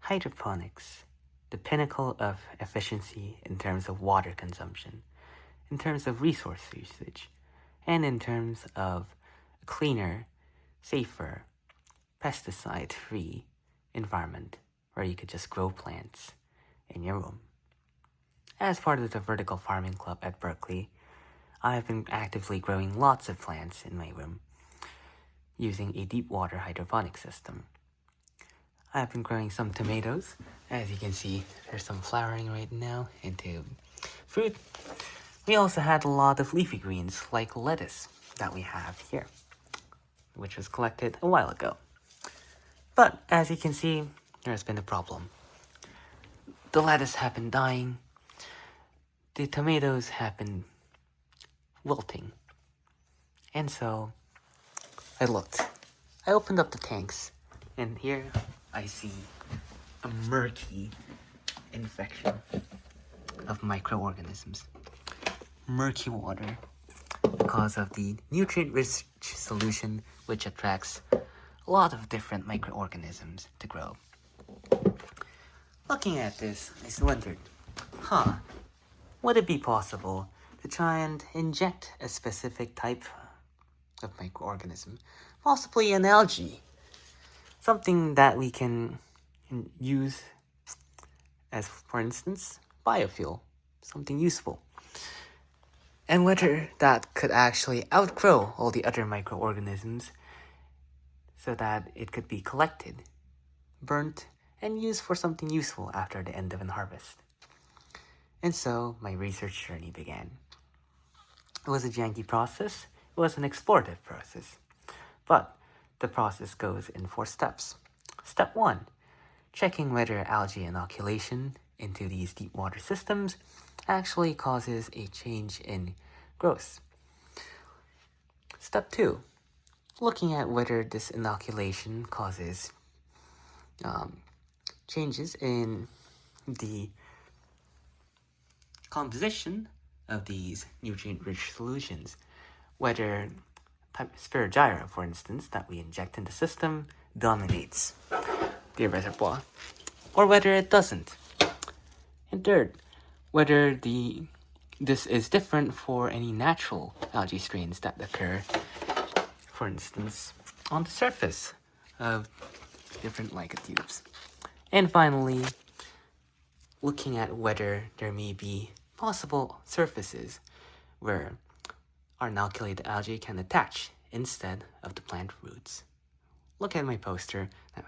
Hydroponics, the pinnacle of efficiency in terms of water consumption, in terms of resource usage, and in terms of a cleaner, safer, pesticide-free environment where you could just grow plants in your room. As part of the vertical farming club at Berkeley, I have been actively growing lots of plants in my room using a deep water hydroponic system. I have been growing some tomatoes. As you can see, there's some flowering right now into fruit. We also had a lot of leafy greens like lettuce that we have here, which was collected a while ago. But as you can see, there's been a problem. The lettuce have been dying. The tomatoes have been wilting. And so I looked. I opened up the tanks, and here I see a murky infection of microorganisms. Murky water because of the nutrient-rich solution which attracts a lot of different microorganisms to grow. Looking at this, I wondered, would it be possible to try and inject a specific type of microorganism, possibly an algae, something that we can use as, for instance, biofuel, something useful, and whether that could actually outgrow all the other microorganisms so that it could be collected, burnt, and used for something useful after the end of an harvest. And so my research journey began. It was a janky process. It was an explorative process. But the process goes in 4 steps. Step 1, checking whether algae inoculation into these deep water systems actually causes a change in growth. Step 2, looking at whether this inoculation causes changes in the composition of these nutrient-rich solutions, whether Spirigyra, for instance, that we inject in the system dominates the reservoir, or whether it doesn't. And third, whether this is different for any natural algae strains that occur, for instance, on the surface of different lycotubes. And finally, looking at whether there may be possible surfaces where our inoculated algae can attach instead of the plant roots. Look at my poster. Now,